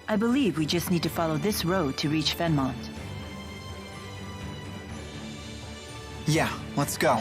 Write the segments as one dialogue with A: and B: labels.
A: I believe we just need to follow this road to reach Fennmont.
B: Yeah, let's go.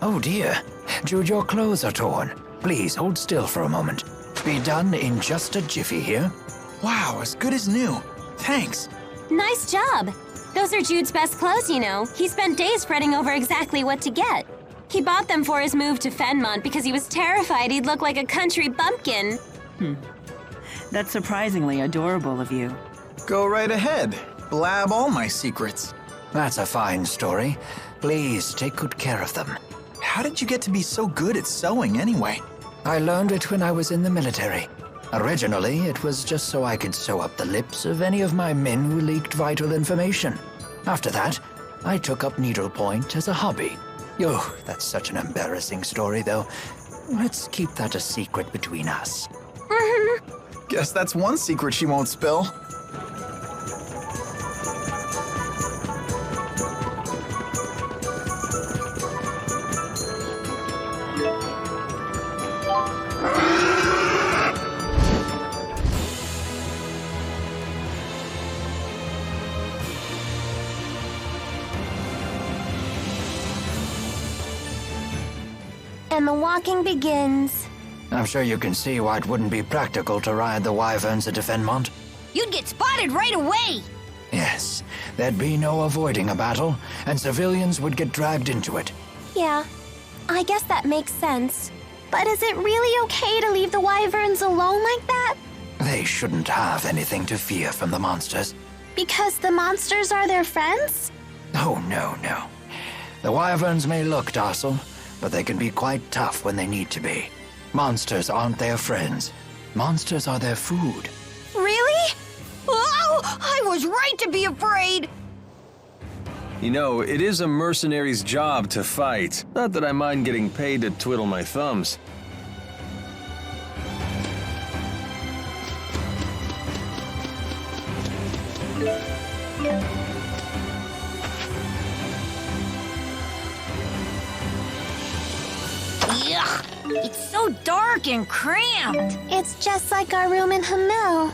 C: Oh dear. Jude, your clothes are torn. Please hold still for a moment. Be done in just a jiffy here.
B: Wow, as good as new. Thanks.
D: Nice job. Those are Jude's best clothes, you know. He spent days fretting over exactly what to get. He bought them for his move to Fennmont because he was terrified he'd look like a country bumpkin.
A: That's surprisingly adorable of you.
B: Go right ahead. Blab all my secrets.
C: That's a fine story. Please take good care of them.
B: How did you get to be so good at sewing anyway?
C: I learned it when I was in the military. Originally, it was just so I could sew up the lips of any of my men who leaked vital information. After that, I took up needlepoint as a hobby. Oh, that's such an embarrassing story, though. Let's keep that a secret between us.
B: Guess that's one secret she won't spill.
D: And the walking begins.
C: I'm sure you can see why it wouldn't be practical to ride the wyverns into Fennmont.
D: You'd get spotted right away.
C: Yes, there'd be no avoiding a battle, and civilians would get dragged into it.
D: Yeah, I guess that makes sense. But is it really okay to leave the wyverns alone like that?
C: They shouldn't have anything to fear from the monsters.
D: Because the monsters are their friends?
C: Oh, no. The wyverns may look docile, but they can be quite tough when they need to be. Monsters aren't their friends. Monsters are their food.
D: Really? Oh, I was right to be afraid!
E: You know, it is a mercenary's job to fight. Not that I mind getting paid to twiddle my thumbs.
F: It's so dark and cramped.
D: It's just like our room in Hamel.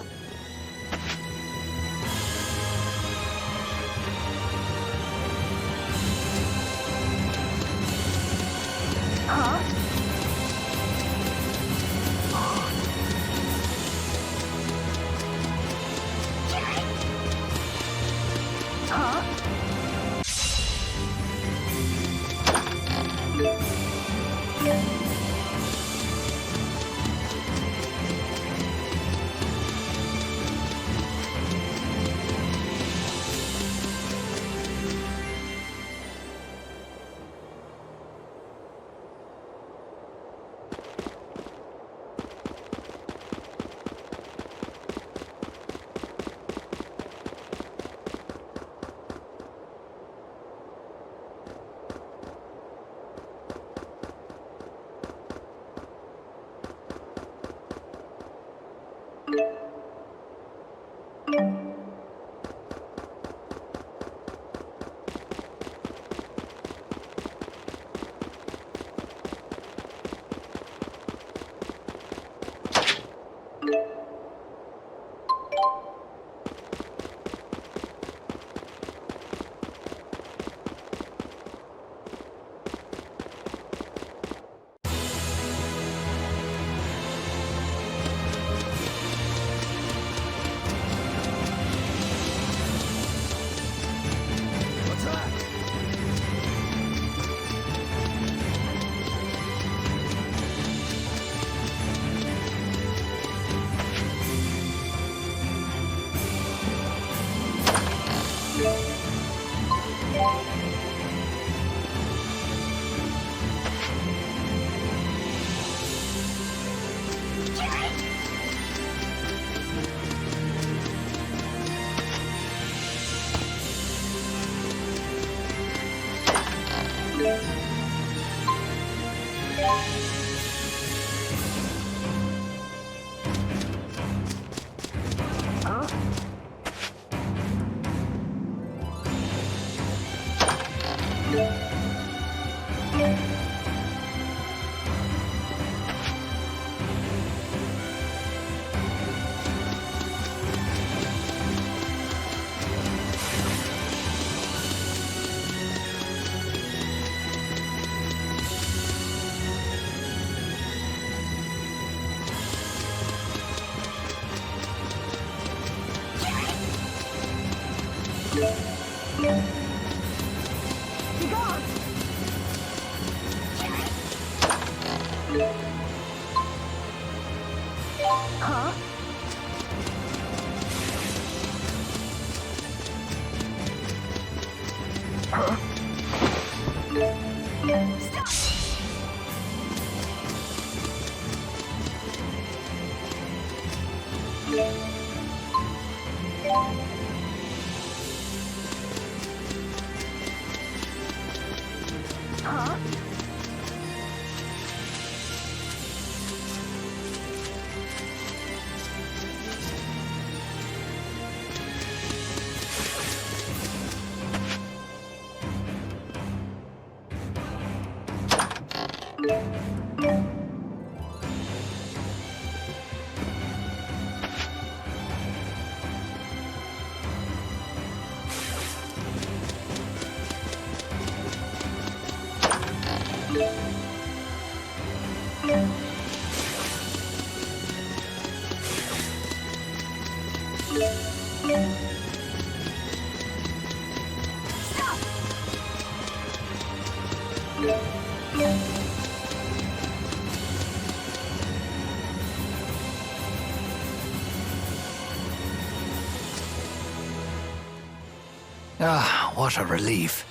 C: Ah, what a relief.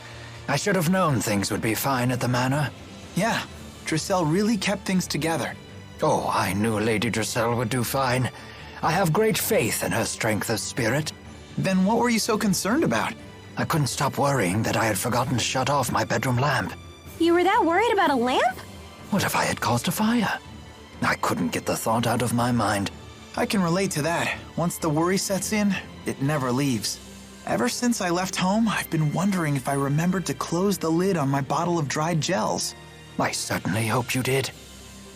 C: I should have known things would be fine at the manor.
B: Yeah, Drissel really kept things together.
C: Oh, I knew Lady Drissel would do fine. I have great faith in her strength of spirit.
B: Then what were you so concerned about?
C: I couldn't stop worrying that I had forgotten to shut off my bedroom lamp.
D: You were that worried about a lamp?
C: What if I had caused a fire? I couldn't get the thought out of my mind.
B: I can relate to that. Once the worry sets in, it never leaves. Ever since I left home, I've been wondering if I remembered to close the lid on my bottle of dried gels.
C: I certainly hope you did.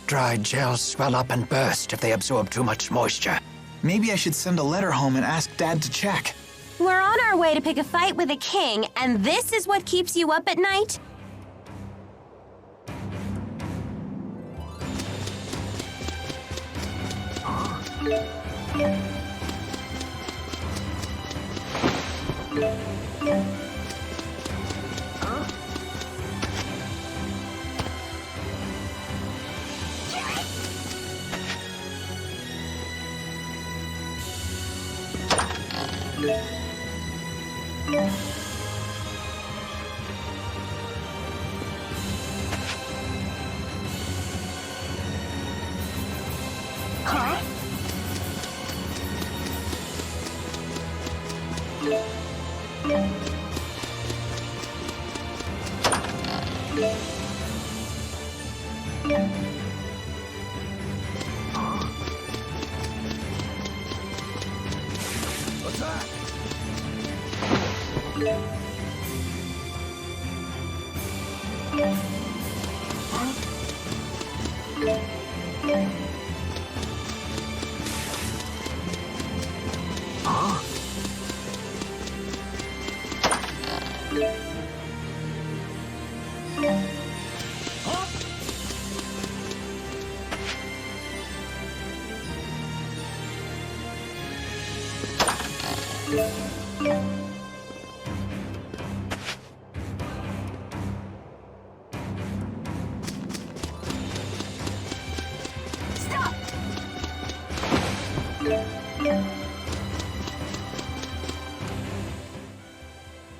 C: Dried gels swell up and burst if they absorb too much moisture.
B: Maybe I should send a letter home and ask Dad to check.
D: We're on our way to pick a fight with a king, and this is what keeps you up at night?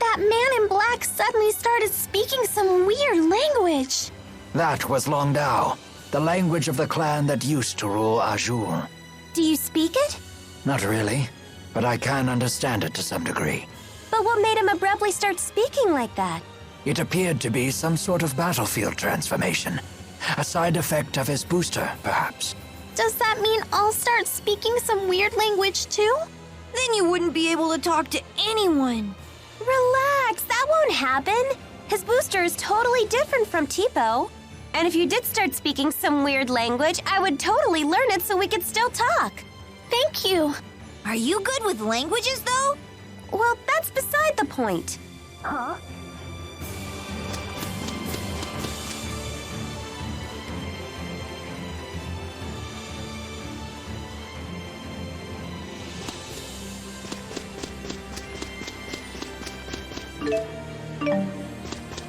D: That man in black suddenly started speaking some weird language.
C: That was Longdao, the language of the clan that used to rule Azure.
D: Do you speak it?
C: Not really, but I can understand it to some degree.
D: But what made him abruptly start speaking like that?
C: It appeared to be some sort of battlefield transformation. A side effect of his booster, perhaps.
D: Does that mean I'll start speaking some weird language too?
F: Then you wouldn't be able to talk to anyone.
D: Relax, that won't happen. His booster is totally different from Tipo. And if you did start speaking some weird language, I would totally learn it so we could still talk. Thank you.
F: Are you good with languages, though?
D: Well, that's beside the point.
F: Huh?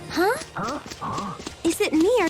D: Huh? Is it me or...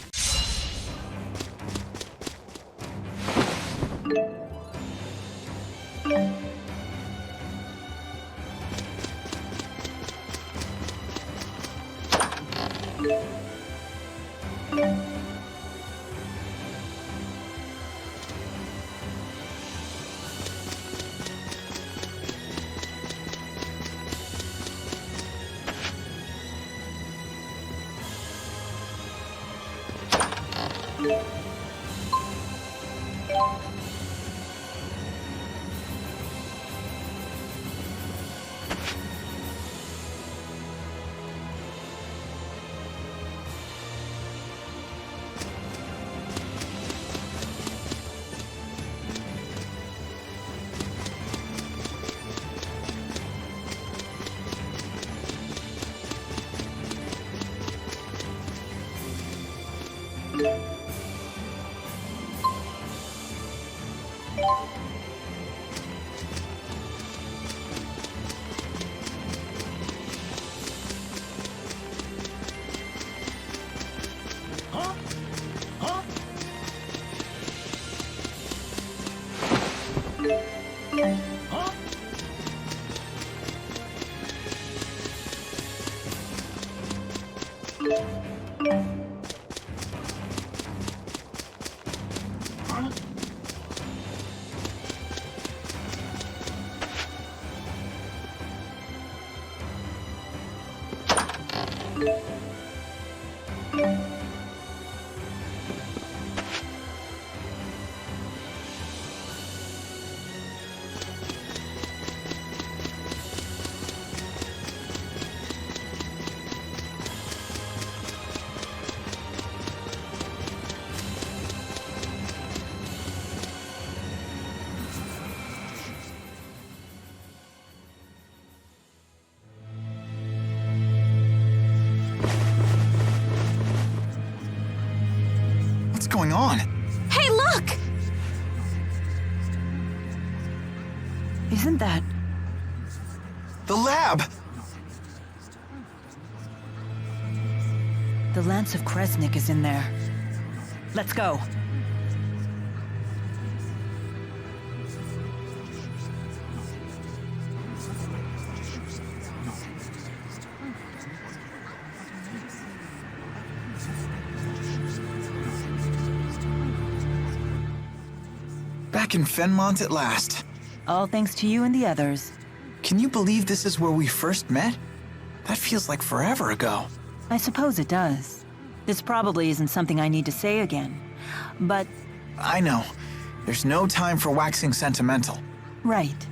B: going on?
D: Hey, look!
A: Isn't that...
B: The lab!
A: The Lance of Kresnik is in there. Let's go.
B: Back in Fennmont at last.
A: All thanks to you and the others.
B: Can you believe this is where we first met? That feels like forever ago.
A: I suppose it does. This probably isn't something I need to say again. But...
B: I know. There's no time for waxing sentimental.
A: right.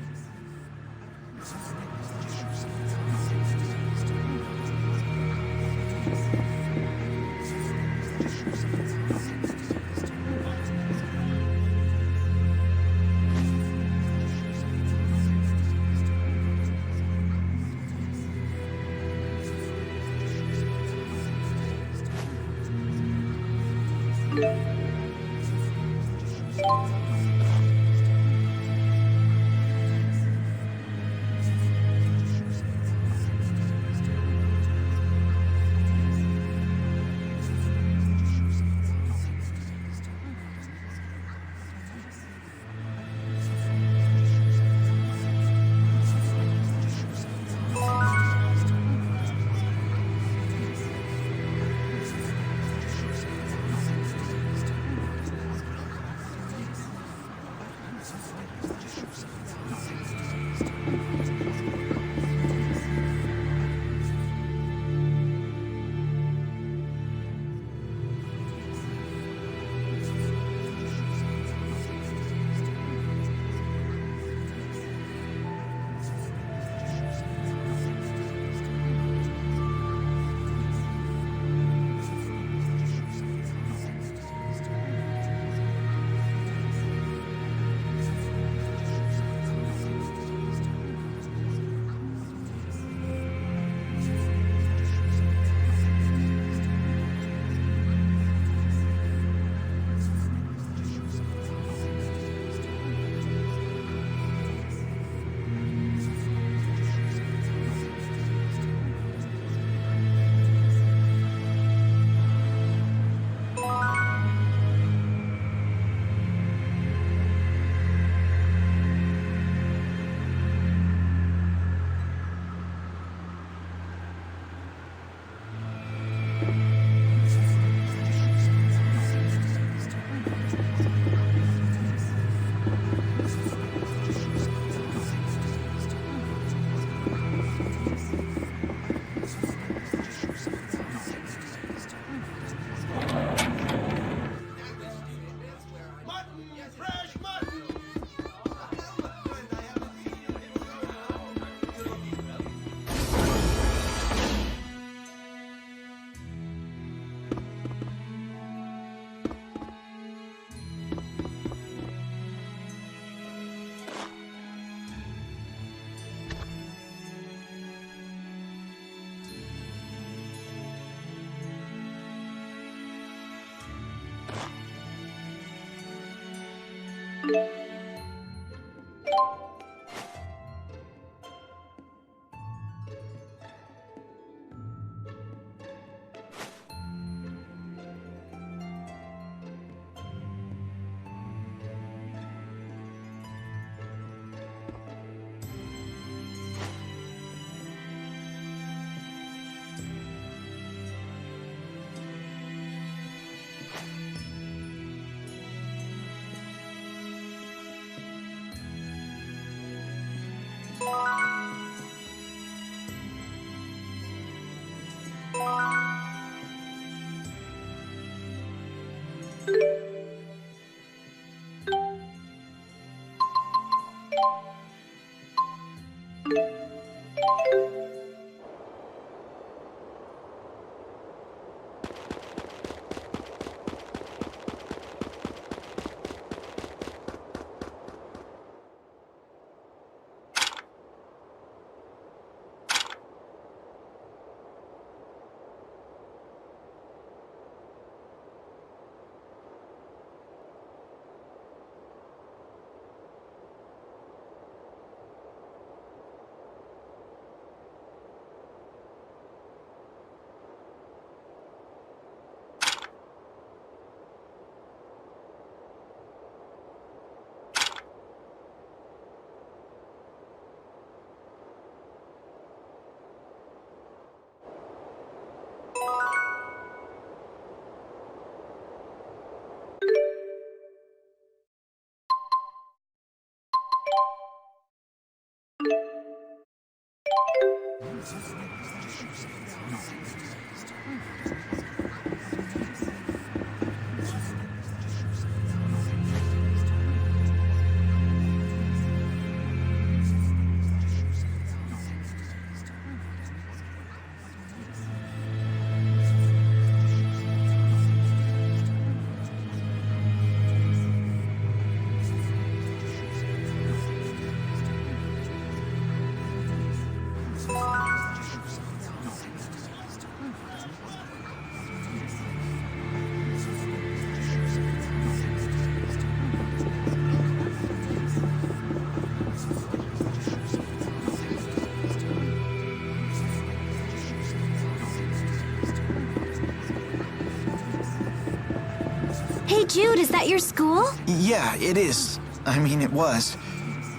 D: Hey, Jude, is that your school?
B: Yeah, it is. I mean, it was.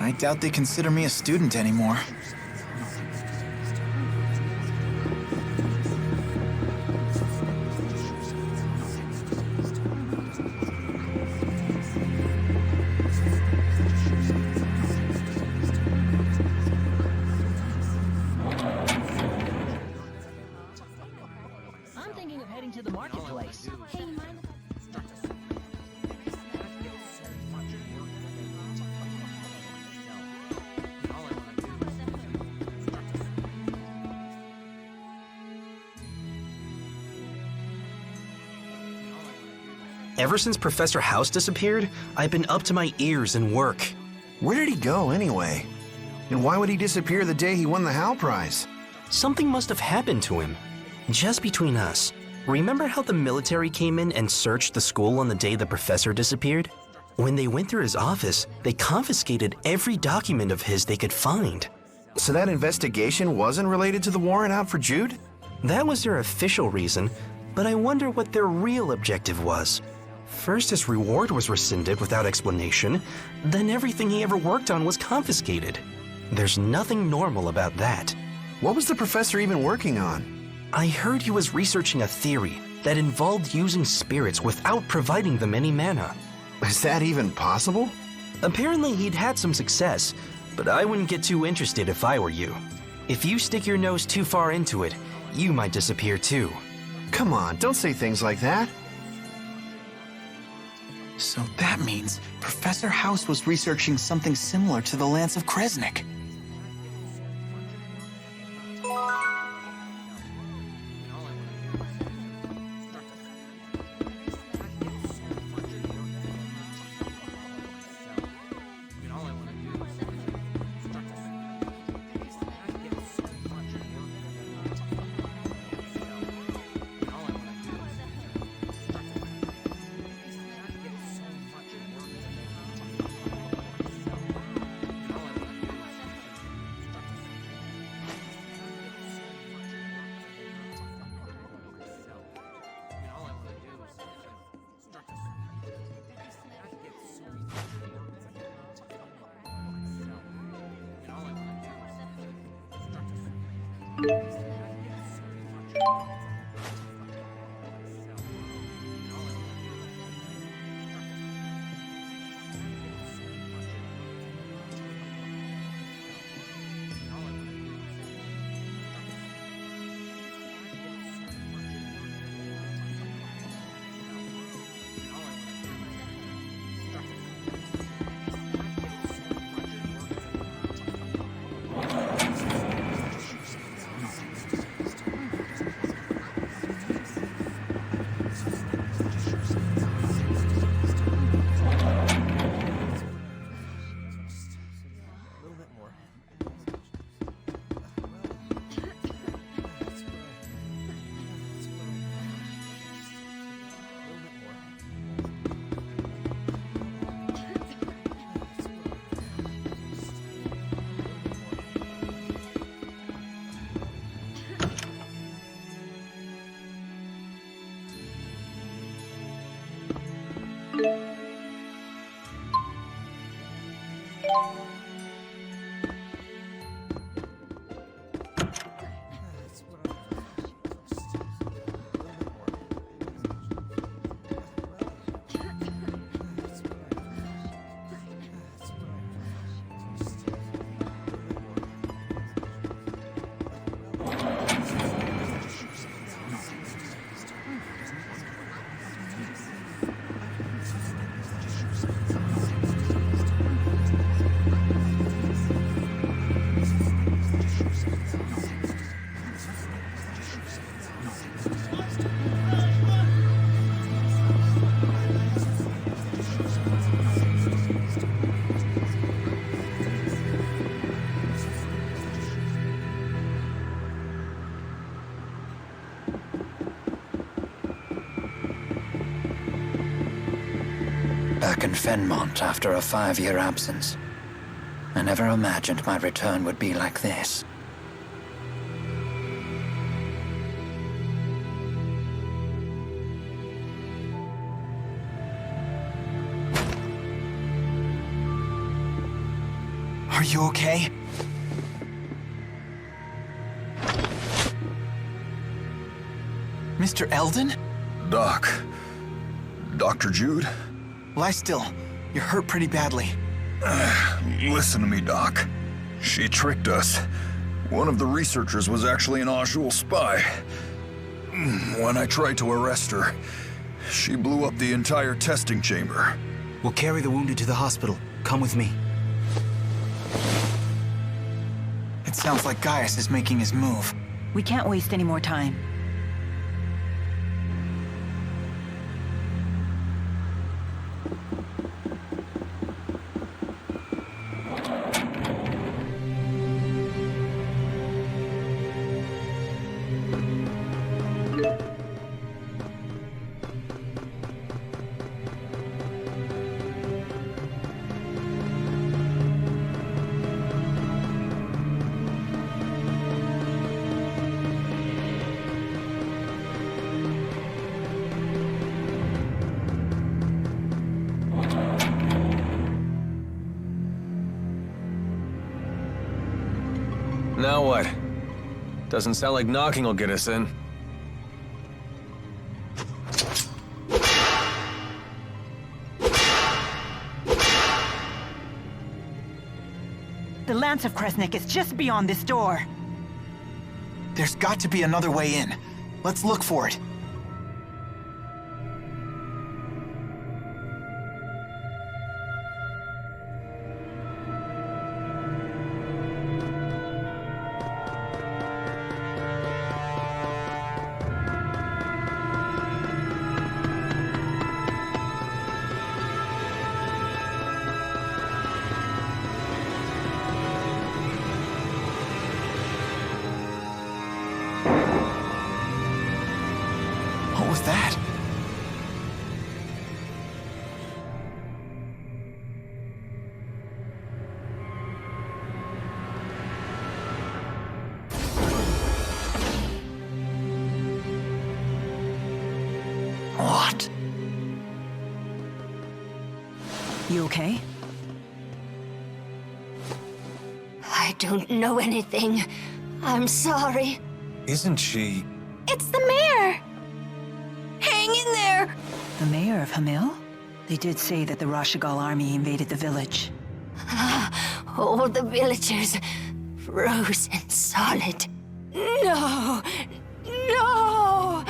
B: I doubt they consider me a student anymore.
A: I'm thinking of heading to the marketplace.
D: Hey, mind if
G: Ever since Professor House disappeared, I've been up to my ears in work.
H: Where did he go, anyway? And why would he disappear the day he won the Hal Prize?
G: Something must have happened to him. Just between us, remember how the military came in and searched the school on the day the professor disappeared? When they went through his office, they confiscated every document of his they could find.
H: So that investigation wasn't related to the warrant out for Jude?
G: That was their official reason, but I wonder what their real objective was. First, his reward was rescinded without explanation, then everything he ever worked on was confiscated. There's nothing normal about that.
H: What was the professor even working on?
G: I heard he was researching a theory that involved using spirits without providing them any mana.
H: Is that even possible?
G: Apparently he'd had some success, but I wouldn't get too interested if I were you. If you stick your nose too far into it, you might disappear too.
H: Come on, don't say things like that.
B: So that means Professor House was researching something similar to the Lance of Kresnik.
C: back in Fennmont after a 5-year absence. I never imagined my return would be like this.
B: Are you okay? Mr. Eldon?
I: Doc. Dr. Jude?
B: Lie still. You're hurt pretty badly.
I: Listen to me, Doc. She tricked us. One of the researchers was actually an Ajul spy. When I tried to arrest her, she blew up the entire testing chamber.
B: We'll carry the wounded to the hospital. Come with me. It sounds like Gaius is making his move.
A: We can't waste any more time.
E: Now what? Doesn't sound like knocking will get us in.
A: The Lance of Kresnik is just beyond this door.
B: There's got to be another way in. Let's look for it. What was that?
C: What?
A: You okay?
F: I don't know anything. I'm sorry.
E: Isn't she...
D: It's the mayor!
F: Hang in there!
A: The mayor of Hamil? They did say that the Rashigal army invaded the village.
F: All the villagers frozen solid. No! No!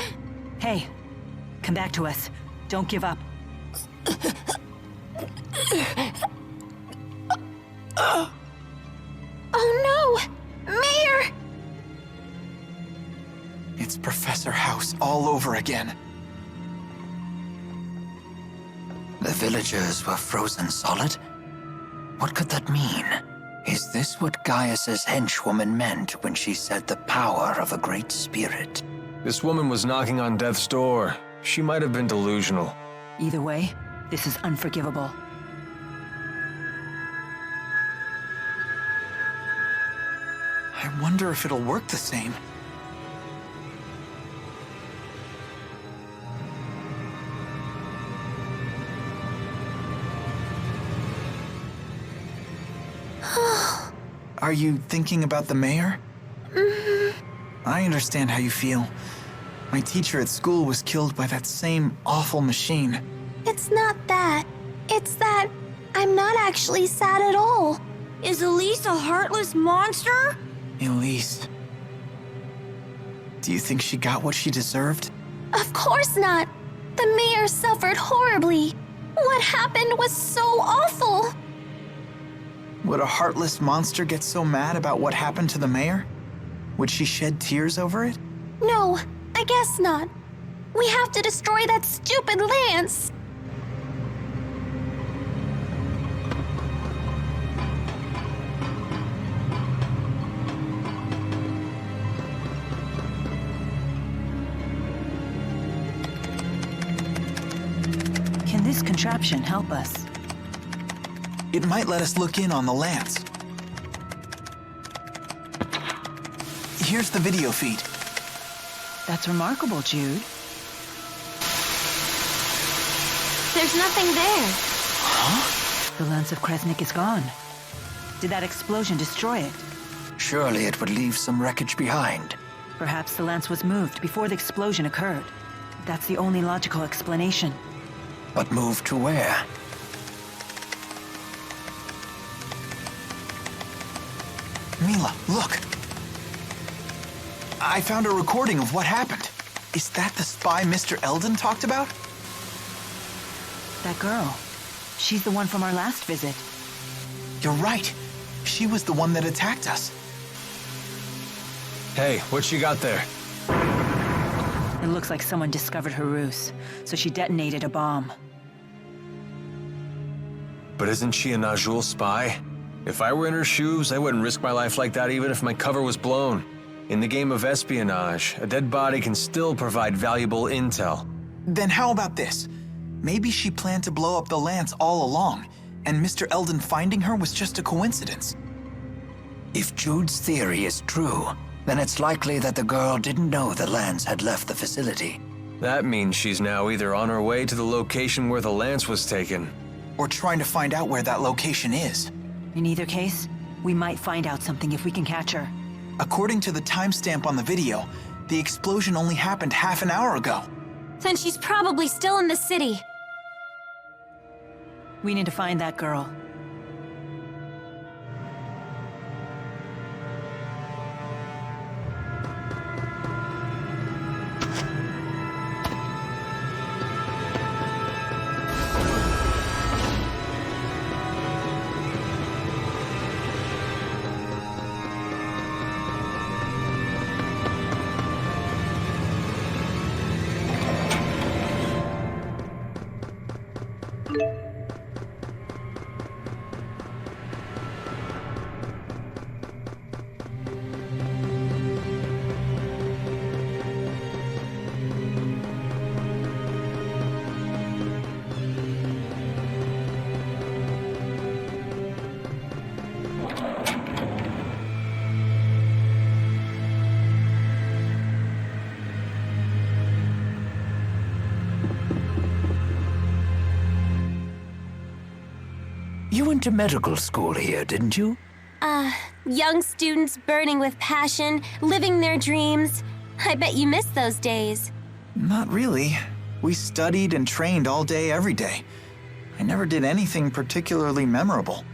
A: Hey, come back to us. Don't give up.
D: Oh no! Mayor!
B: It's Professor House all over again.
C: The villagers were frozen solid? What could that mean? Is this what Gaius's henchwoman meant when she said the power of a great spirit?
E: This woman was knocking on death's door. She might have been delusional.
A: Either way, this is unforgivable.
B: I wonder if it'll work the same. Are you thinking about the mayor? I understand how you feel. My teacher at school was killed by that same awful machine.
D: It's not that. It's that I'm not actually sad at all.
F: Is Elise a heartless monster?
B: Elise. Do you think she got what she deserved?
D: Of course not. The mayor suffered horribly. What happened was so awful.
B: Would a heartless monster get so mad about what happened to the mayor? Would she shed tears over it?
D: No, I guess not. We have to destroy that stupid Lance.
A: Can this contraption help us?
B: It might let us look in on the Lance. Here's the video feed.
A: That's remarkable, Jude.
D: There's nothing there.
A: The Lance of Kresnik is gone. Did that explosion destroy it?
C: Surely it would leave some wreckage behind.
A: Perhaps the lance was moved before the explosion occurred. That's the only logical explanation.
C: But moved to where?
B: Mila, look. I found a recording of what happened. Is that the spy Mr. Eldon talked about?
A: That girl. She's the one from our last visit.
B: You're right. She was the one that attacked us.
E: Hey, what you got there?
A: It looks like someone discovered her ruse, so she detonated a bomb.
E: But isn't she a Najul spy? If I were in her shoes, I wouldn't risk my life like that even if my cover was blown. In the game of espionage, a dead body can still provide valuable intel.
B: Then how about this? Maybe she planned to blow up the Lance all along, and Mr. Eldon finding her was just a coincidence.
C: If Jude's theory is true, then it's likely that the girl didn't know the Lance had left the facility.
E: That means she's now either on her way to the location where the Lance was taken,
B: Or trying to find out where that location is.
A: In either case, we might find out something if we can catch her.
B: According to the timestamp on the video, the explosion only happened half an hour ago.
D: Then she's probably still in the city.
A: We need to find that girl.
C: You went to medical school here, didn't you?
D: Young students burning with passion, living their dreams. I bet you miss those days.
B: Not really. We studied and trained all day, every day. I never did anything particularly memorable.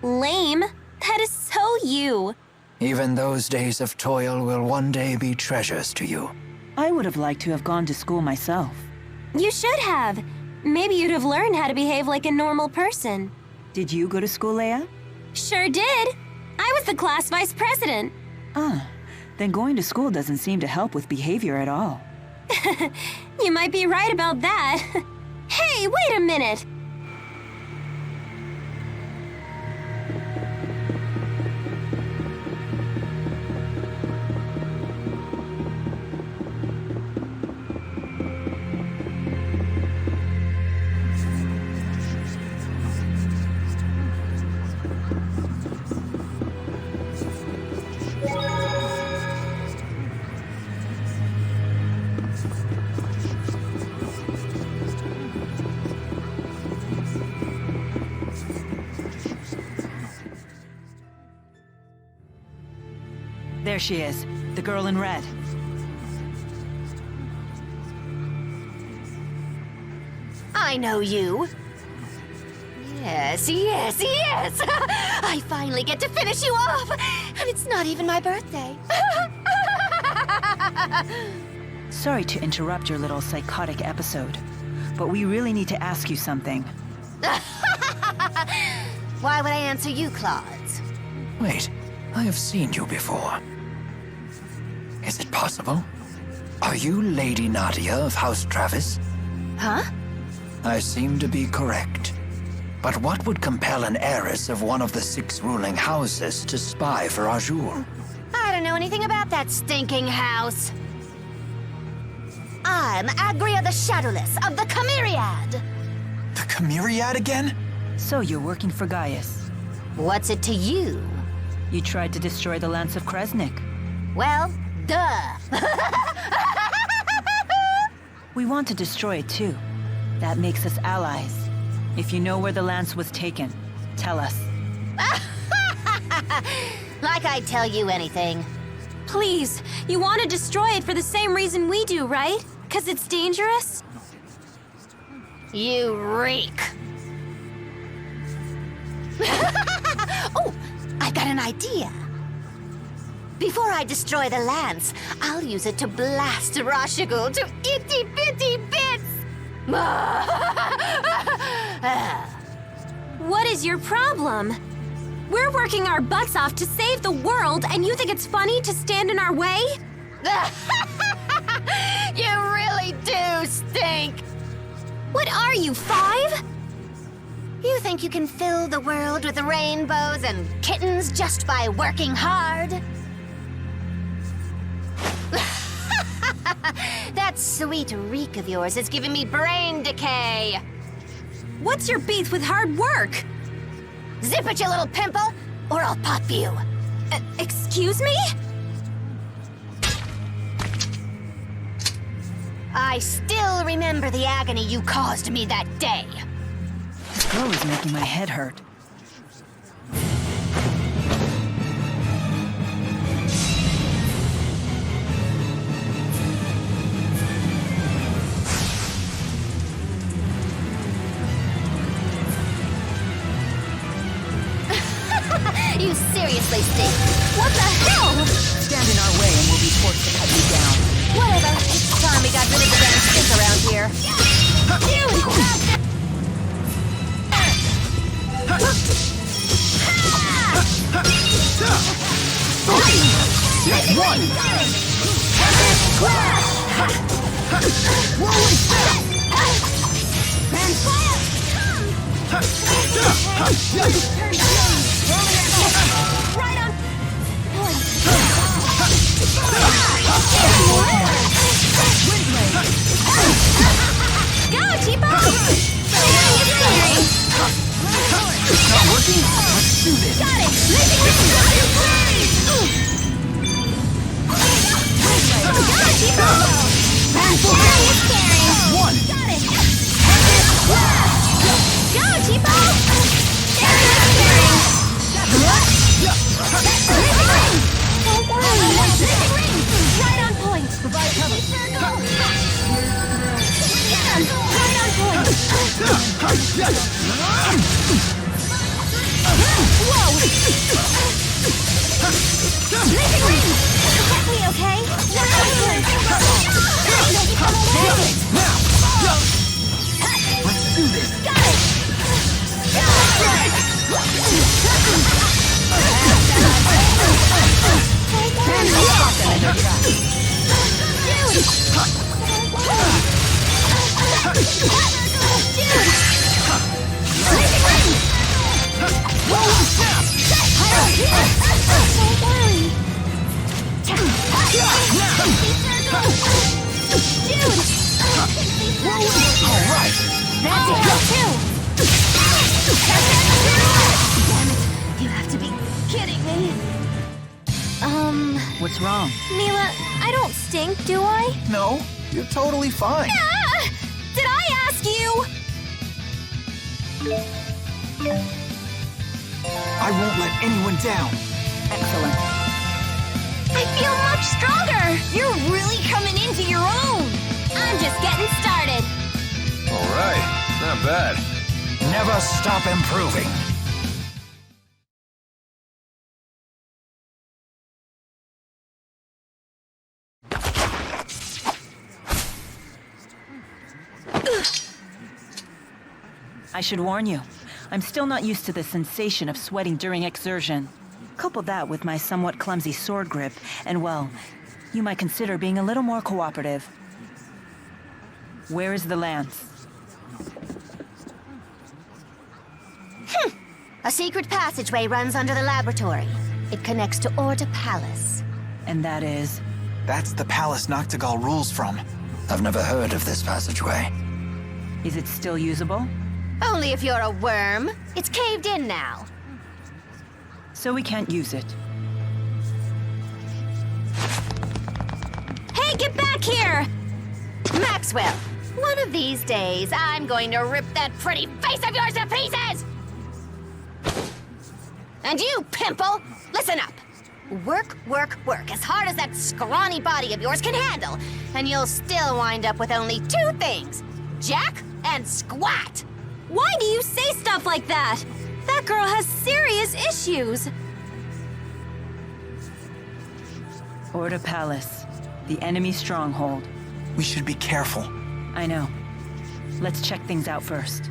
D: Lame. That is so you.
C: Even those days of toil will one day be treasures to you.
A: I would have liked to have gone to school myself.
D: You should have. Maybe you'd have learned how to behave like a normal person.
A: Did you go to school, Leia?
D: Sure did. I was the class vice president.
A: Then going to school doesn't seem to help with behavior at all.
D: You might be right about that. Hey, wait a minute.
A: There she is, the girl in red.
J: I know you. Yes, yes, yes! I finally get to finish you off! And it's not even my birthday.
A: Sorry to interrupt your little psychotic episode, but we really need to ask you something.
J: Why would I answer you, Claudes?
C: Wait, I have seen you before. Is it possible? Are you Lady Nadia of House Travis?
J: Huh?
C: I seem to be correct. But what would compel an heiress of one of the 6 ruling houses to spy for Azul?
J: I don't know anything about that stinking house. I'm Agria the Shadowless of the Chimeriad.
B: The Chimeriad again?
A: So you're working for Gaius.
J: What's it to you?
A: You tried to destroy the Lance of Kresnik.
J: Well, duh.
A: We want to destroy it too. That makes us allies. If you know where the Lance was taken, tell us.
J: Like I'd tell you anything.
D: Please, you want to destroy it for the same reason we do, right? 'Cause it's dangerous?
J: You reek. Oh, I've got an idea. Before I destroy the Lance, I'll use it to blast Rashigul to itty-bitty bits!
D: What is your problem? We're working our butts off to save the world, and you think it's funny to stand in our way?
J: You really do stink!
D: What are you, 5?
J: You think you can fill the world with rainbows and kittens just by working hard? That sweet reek of yours is giving me brain decay.
D: What's your beef with hard work?
J: Zip it, you little pimple, or I'll pop you.
D: Excuse me?
J: I still remember the agony you caused me that day.
A: This glow is making my head hurt.
J: You seriously stink. What the hell?
A: Stand in our way and we'll be forced to cut you down.
J: Whatever. It's time we got rid of the damn stink around here.
B: One! Rolling step! And fire!
D: Right on. Go, Tipo!
B: Not working? Let's do this.
D: Got it! Go, Tipo!
B: One!
D: Got it! Go, Tipo! Right on point! Provide cover! Right on point! Whoa! Living ring! Protect me, okay? Right on point!
B: Now! Let's do this!
D: Got it!
B: All right!
D: That's it, too! Damn it! You have to be kidding me.
A: What's wrong?
D: Mila, I don't stink, do I?
B: No, you're totally fine.
D: Ah! Did I ask you?
B: I won't let anyone down.
A: Excellent.
D: I feel much stronger. You're really coming into your own. I'm just getting started.
E: All right, not bad.
C: Never stop improving.
A: I should warn you, I'm still not used to the sensation of sweating during exertion. Couple that with my somewhat clumsy sword grip, and well, you might consider being a little more cooperative. Where is the Lance?
J: A secret passageway runs under the laboratory. It connects to Orta Palace.
A: And that is?
B: That's the palace Noctigal rules from.
C: I've never heard of this passageway.
A: Is it still usable?
J: Only if you're a worm. It's caved in now.
A: So we can't use it.
D: Hey, get back here!
J: Maxwell, one of these days, I'm going to rip that pretty face of yours to pieces! And you, Pimple, listen up. Work, work, work as hard as that scrawny body of yours can handle, and you'll still wind up with only two things, Jack and Squat.
D: Why do you say stuff like that? That girl has serious issues.
A: Order Palace, the enemy stronghold.
B: We should be careful.
A: I know. Let's check things out first.